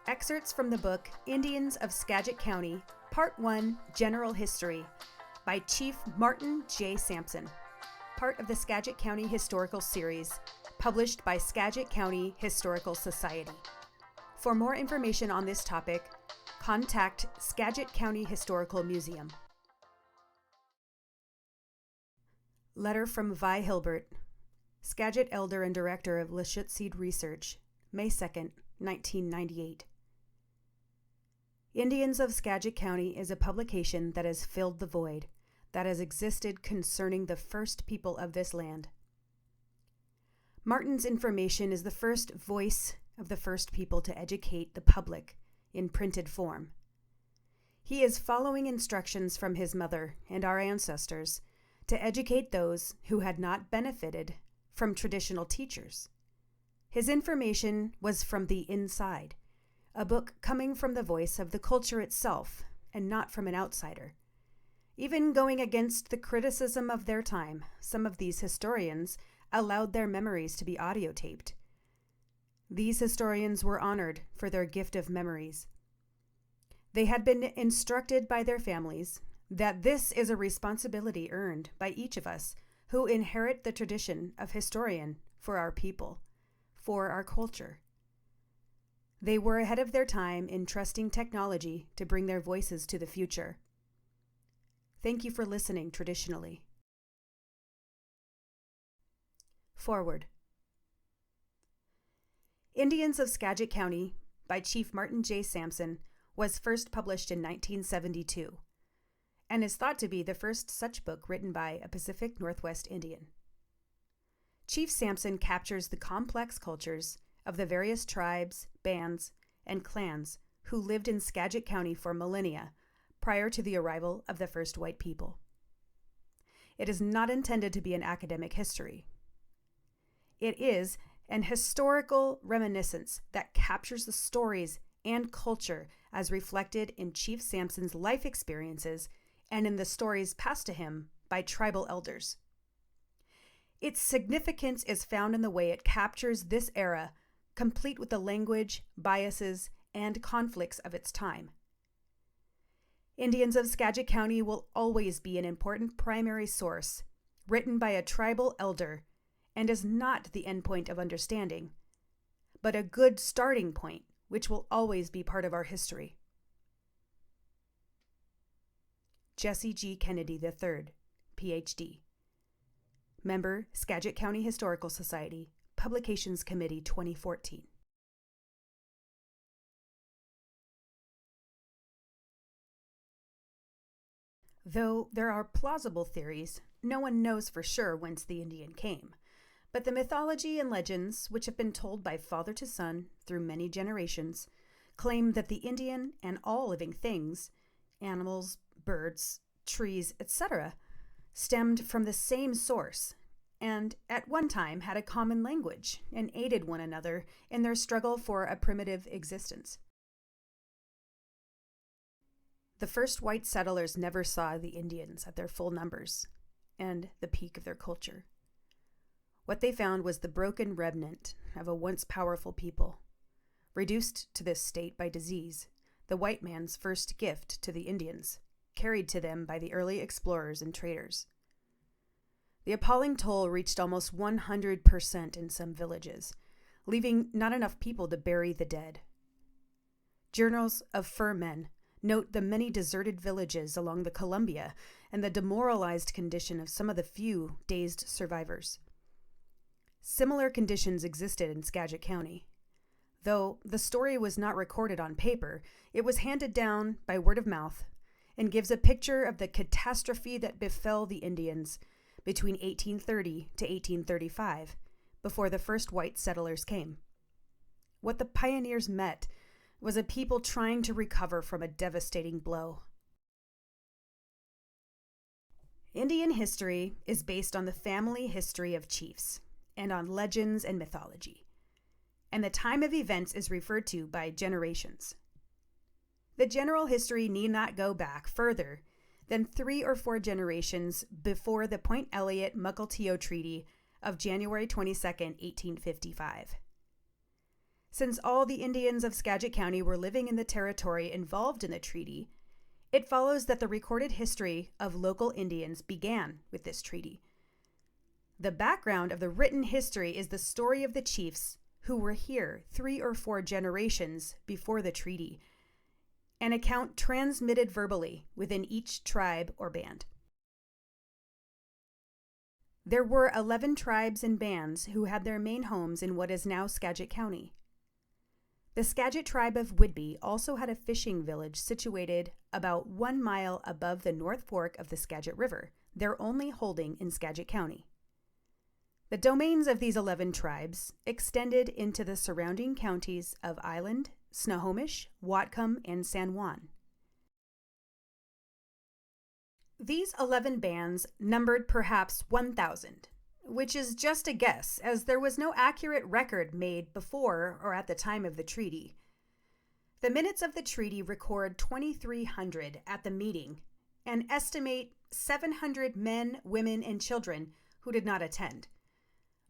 Excerpts from the book Indians of Skagit County, Part 1, General History, by Chief Martin J. Sampson, part of the Skagit County Historical Series, published by Skagit County Historical Society. For more information on this topic, contact Skagit County Historical Museum. Letter from Vi Hilbert, Skagit Elder and Director of Lashutseed Research, May 2nd, 1998. Indians of Skagit County is a publication that has filled the void that has existed concerning the first people of this land. Martin's information is the first voice of the first people to educate the public in printed form. He is following instructions from his mother and our ancestors to educate those who had not benefited from traditional teachers. His information was from the inside, a book coming from the voice of the culture itself and not from an outsider. Even going against the criticism of their time, some of these historians allowed their memories to be audio taped. These historians were honored for their gift of memories. They had been instructed by their families that this is a responsibility earned by each of us who inherit the tradition of historian for our people, for our culture. They were ahead of their time in trusting technology to bring their voices to the future. Thank you for listening traditionally. Forward. Indians of Skagit County by Chief Martin J. Sampson was first published in 1972 and is thought to be the first such book written by a Pacific Northwest Indian. Chief Sampson captures the complex cultures of the various tribes, bands, and clans who lived in Skagit County for millennia prior to the arrival of the first white people. It is not intended to be an academic history. It is an historical reminiscence that captures the stories and culture as reflected in Chief Sampson's life experiences and in the stories passed to him by tribal elders. Its significance is found in the way it captures this era, complete with the language, biases, and conflicts of its time. Indians of Skagit County will always be an important primary source, written by a tribal elder, and is not the endpoint of understanding, but a good starting point, which will always be part of our history. Jesse G. Kennedy III, Ph.D. Member, Skagit County Historical Society, Publications Committee 2014. Though there are plausible theories, no one knows for sure whence the Indian came. But the mythology and legends, which have been told by father to son through many generations, claim that the Indian and all living things, animals, birds, trees, etc., stemmed from the same source, and at one time had a common language and aided one another in their struggle for a primitive existence. The first white settlers never saw the Indians at their full numbers and the peak of their culture. What they found was the broken remnant of a once powerful people. Reduced to this state by disease, the white man's first gift to the Indians, carried to them by the early explorers and traders. The appalling toll reached almost 100% in some villages, leaving not enough people to bury the dead. Journals of fur men note the many deserted villages along the Columbia and the demoralized condition of some of the few dazed survivors. Similar conditions existed in Skagit County. Though the story was not recorded on paper, it was handed down by word of mouth and gives a picture of the catastrophe that befell the Indians between 1830 to 1835, before the first white settlers came. What the pioneers met was a people trying to recover from a devastating blow. Indian history is based on the family history of chiefs and on legends and mythology, and the time of events is referred to by generations. The general history need not go back further than 3 or 4 generations before the Point Elliott-Mukilteo Treaty of January 22, 1855. Since all the Indians of Skagit County were living in the territory involved in the treaty, it follows that the recorded history of local Indians began with this treaty. The background of the written history is the story of the chiefs who were here 3 or 4 generations before the treaty, an account transmitted verbally within each tribe or band. There were 11 tribes and bands who had their main homes in what is now Skagit County. The Skagit tribe of Whidbey also had a fishing village situated about 1 mile above the North Fork of the Skagit River, their only holding in Skagit County. The domains of these 11 tribes extended into the surrounding counties of Island, Snohomish, Whatcom, and San Juan. These 11 bands numbered perhaps 1,000, which is just a guess, as there was no accurate record made before or at the time of the treaty. The minutes of the treaty record 2,300 at the meeting and estimate 700 men, women, and children who did not attend.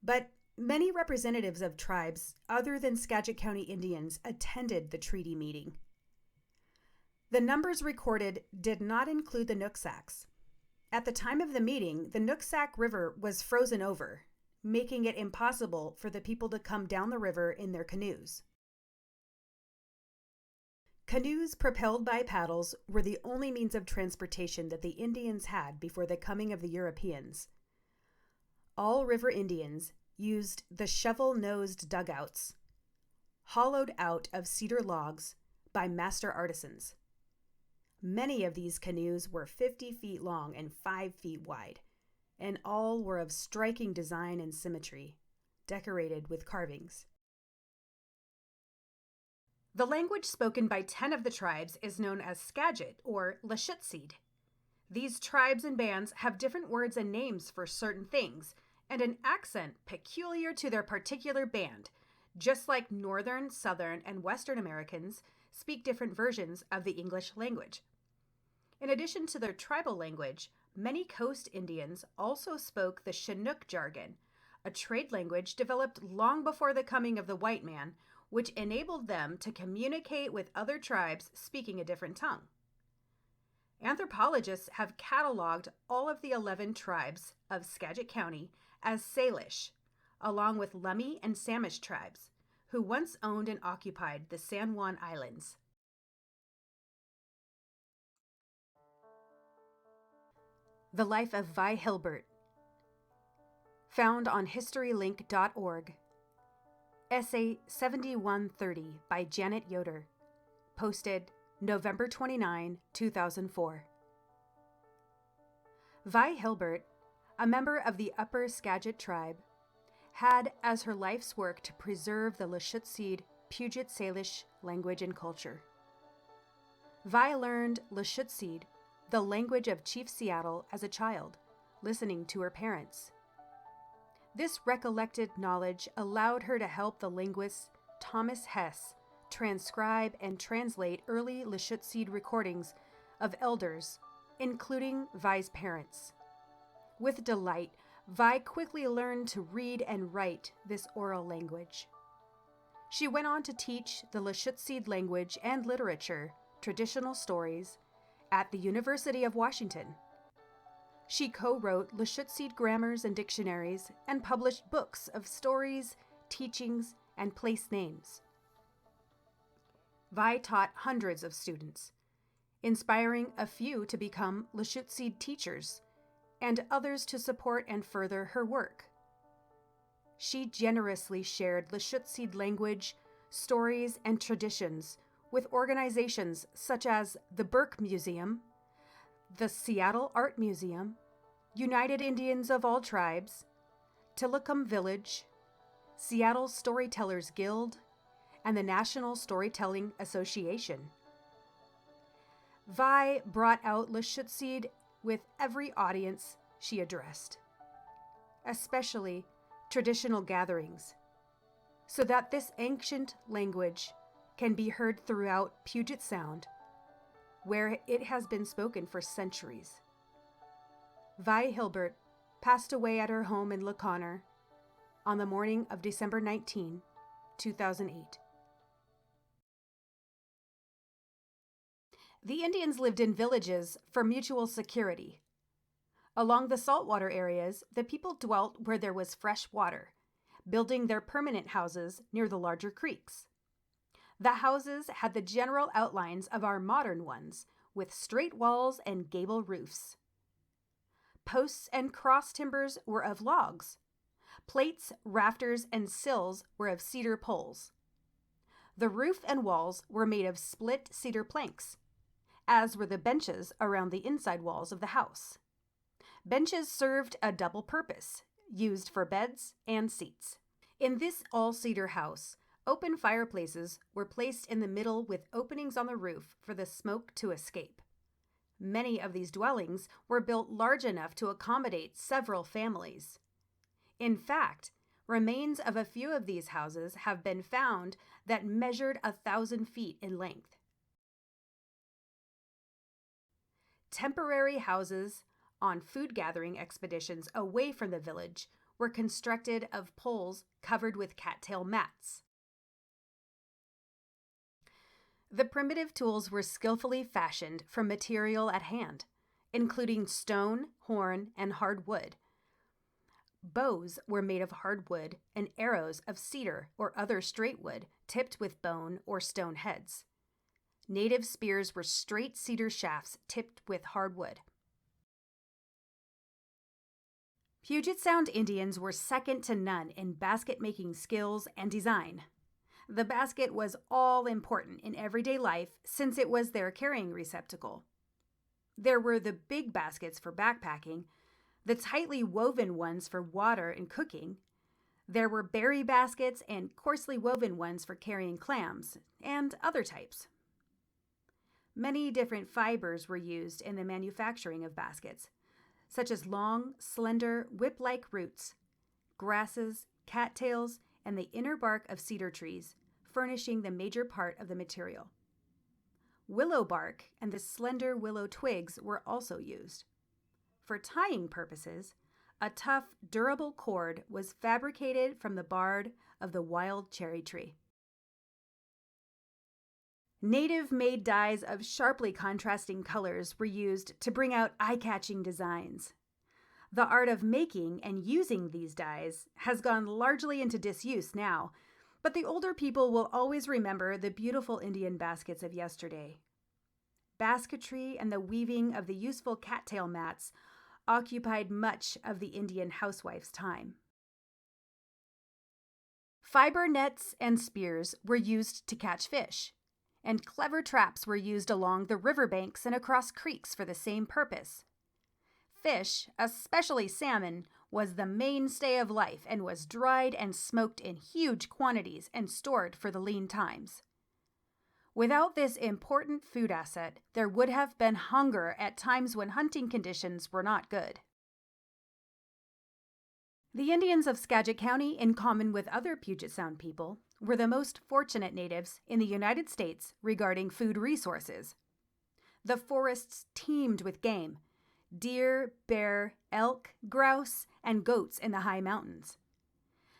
But many representatives of tribes other than Skagit County Indians attended the treaty meeting. The numbers recorded did not include the Nooksacks. At the time of the meeting, the Nooksack River was frozen over, making it impossible for the people to come down the river in their canoes. Canoes propelled by paddles were the only means of transportation that the Indians had before the coming of the Europeans. All river Indians used the shovel-nosed dugouts, hollowed out of cedar logs by master artisans. Many of these canoes were 50 feet long and 5 feet wide, and all were of striking design and symmetry, decorated with carvings. The language spoken by 10 of the tribes is known as Skagit or Lushootseed. These tribes and bands have different words and names for certain things, and an accent peculiar to their particular band, just like Northern, Southern, and Western Americans speak different versions of the English language. In addition to their tribal language, many coast Indians also spoke the Chinook jargon, a trade language developed long before the coming of the white man, which enabled them to communicate with other tribes speaking a different tongue. Anthropologists have cataloged all of the 11 tribes of Skagit County as Salish, along with Lummi and Samish tribes, who once owned and occupied the San Juan Islands. The Life of Vi Hilbert, found on historylink.org. Essay 7130 by Janet Yoder, posted November 29, 2004. Vi Hilbert, a member of the Upper Skagit tribe, had as her life's work to preserve the Lushootseed Puget Salish language and culture. Vi learned Lushootseed, the language of Chief Seattle, as a child, listening to her parents. This recollected knowledge allowed her to help the linguist Thomas Hess transcribe and translate early Lushootseed recordings of elders, including Vi's parents. With delight, Vi quickly learned to read and write this oral language. She went on to teach the Lushootseed language and literature, traditional stories, at the University of Washington. She co-wrote Lushootseed grammars and dictionaries and published books of stories, teachings, and place names. Vi taught hundreds of students, inspiring a few to become Lushootseed teachers and others to support and further her work. She generously shared Lushootseed language, stories, and traditions with organizations such as the Burke Museum, the Seattle Art Museum, United Indians of All Tribes, Tillicum Village, Seattle Storytellers Guild, and the National Storytelling Association. Vi brought out Lushootseed with every audience she addressed, especially traditional gatherings, so that this ancient language can be heard throughout Puget Sound, where it has been spoken for centuries. Vi Hilbert passed away at her home in La Conner on the morning of December 19, 2008. The Indians lived in villages for mutual security. Along the saltwater areas, the people dwelt where there was fresh water, building their permanent houses near the larger creeks. The houses had the general outlines of our modern ones, with straight walls and gable roofs. Posts and cross timbers were of logs. Plates, rafters, and sills were of cedar poles. The roof and walls were made of split cedar planks, as were the benches around the inside walls of the house. Benches served a double purpose, used for beds and seats. In this all-cedar house, open fireplaces were placed in the middle with openings on the roof for the smoke to escape. Many of these dwellings were built large enough to accommodate several families. In fact, remains of a few of these houses have been found that measured 1,000 feet in length. Temporary houses on food-gathering expeditions away from the village were constructed of poles covered with cattail mats. The primitive tools were skillfully fashioned from material at hand, including stone, horn, and hard wood. Bows were made of hardwood and arrows of cedar or other straight wood tipped with bone or stone heads. Native spears were straight cedar shafts tipped with hardwood. Puget Sound Indians were second to none in basket-making skills and design. The basket was all important in everyday life since it was their carrying receptacle. There were the big baskets for backpacking, the tightly woven ones for water and cooking. There were berry baskets and coarsely woven ones for carrying clams, and other types. Many different fibers were used in the manufacturing of baskets, such as long, slender, whip-like roots, grasses, cattails, and the inner bark of cedar trees, furnishing the major part of the material. Willow bark and the slender willow twigs were also used. For tying purposes, a tough, durable cord was fabricated from the bark of the wild cherry tree. Native-made dyes of sharply contrasting colors were used to bring out eye-catching designs. The art of making and using these dyes has gone largely into disuse now, but the older people will always remember the beautiful Indian baskets of yesterday. Basketry and the weaving of the useful cattail mats occupied much of the Indian housewife's time. Fiber nets and spears were used to catch fish, and clever traps were used along the riverbanks and across creeks for the same purpose. Fish, especially salmon, was the mainstay of life and was dried and smoked in huge quantities and stored for the lean times. Without this important food asset, there would have been hunger at times when hunting conditions were not good. The Indians of Skagit County, in common with other Puget Sound people, were the most fortunate natives in the United States regarding food resources. The forests teemed with game: deer, bear, elk, grouse, and goats in the high mountains.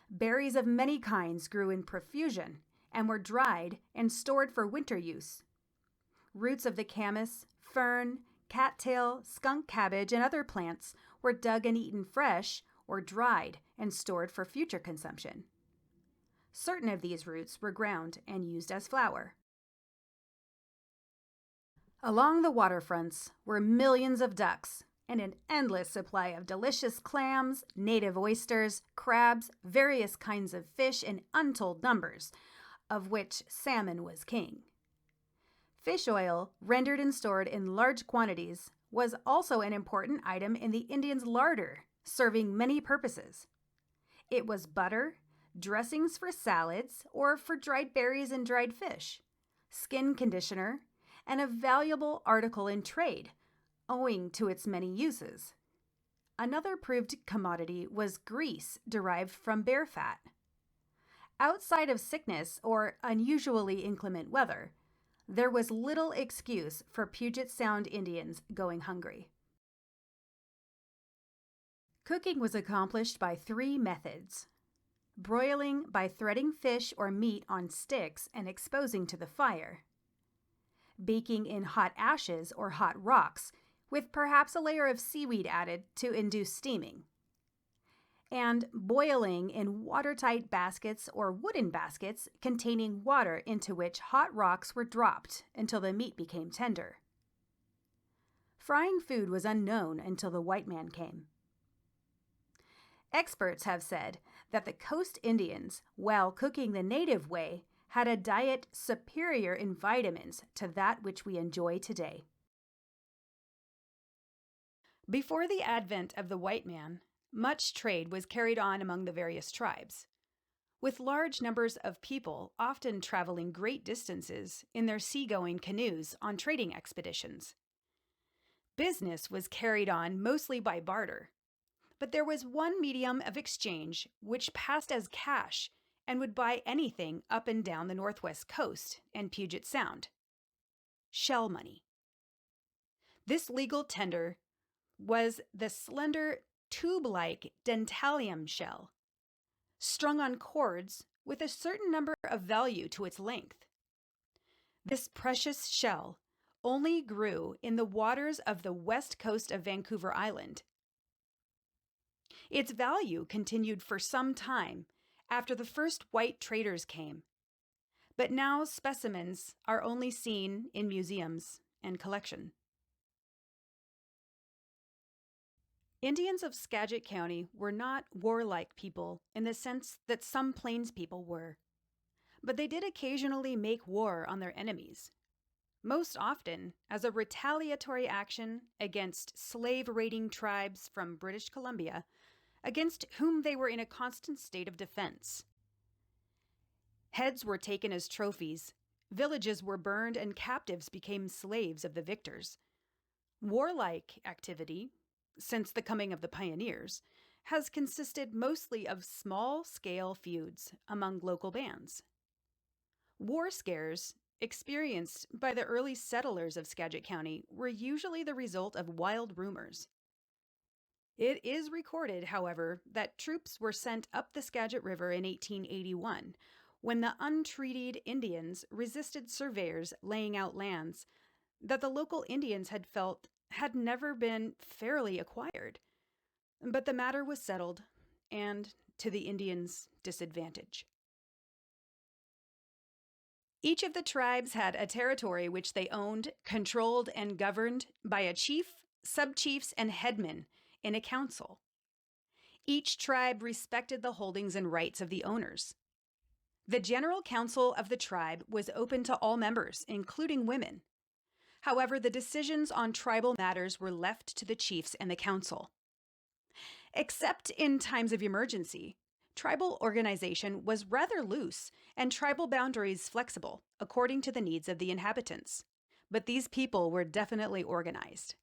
Berries of many kinds grew in profusion and were dried and stored for winter use. Roots of the camas, fern, cattail, skunk cabbage, and other plants were dug and eaten fresh or dried and stored for future consumption. Certain of these roots were ground and used as flour. Along the waterfronts were millions of ducks and an endless supply of delicious clams, native oysters, crabs, various kinds of fish in untold numbers, of which salmon was king. Fish oil, rendered and stored in large quantities, was also an important item in the Indians' larder, serving many purposes. It was butter, dressings for salads or for dried berries and dried fish, skin conditioner, and a valuable article in trade, owing to its many uses. Another proved commodity was grease derived from bear fat. Outside of sickness or unusually inclement weather, there was little excuse for Puget Sound Indians going hungry. Cooking was accomplished by 3 methods: broiling by threading fish or meat on sticks and exposing to the fire, baking in hot ashes or hot rocks, with perhaps a layer of seaweed added to induce steaming, and boiling in watertight baskets or wooden baskets containing water into which hot rocks were dropped until the meat became tender. Frying food was unknown until the white man came. Experts have said that the coast Indians, while cooking the native way, had a diet superior in vitamins to that which we enjoy today. Before the advent of the white man, much trade was carried on among the various tribes, with large numbers of people often traveling great distances in their seagoing canoes on trading expeditions. Business was carried on mostly by barter, but there was one medium of exchange which passed as cash and would buy anything up and down the Northwest Coast and Puget Sound: shell money. This legal tender was the slender, tube-like dentalium shell, strung on cords with a certain number of value to its length. This precious shell only grew in the waters of the west coast of Vancouver Island. Its value continued for some time after the first white traders came, but now specimens are only seen in museums and collection. Indians of Skagit County were not warlike people in the sense that some Plains people were, but they did occasionally make war on their enemies, most often as a retaliatory action against slave-raiding tribes from British Columbia, against whom they were in a constant state of defense. Heads were taken as trophies, villages were burned, and captives became slaves of the victors. Warlike activity, since the coming of the pioneers, has consisted mostly of small-scale feuds among local bands. War scares experienced by the early settlers of Skagit County were usually the result of wild rumors. It is recorded, however, that troops were sent up the Skagit River in 1881 when the untreated Indians resisted surveyors laying out lands that the local Indians had felt had never been fairly acquired. But the matter was settled, and to the Indians' disadvantage. Each of the tribes had a territory which they owned, controlled, and governed by a chief, sub-chiefs, and headmen in a council. Each tribe respected the holdings and rights of the owners. The general council of the tribe was open to all members, including women. However, the decisions on tribal matters were left to the chiefs and the council. Except in times of emergency, tribal organization was rather loose and tribal boundaries flexible according to the needs of the inhabitants. But these people were definitely organized.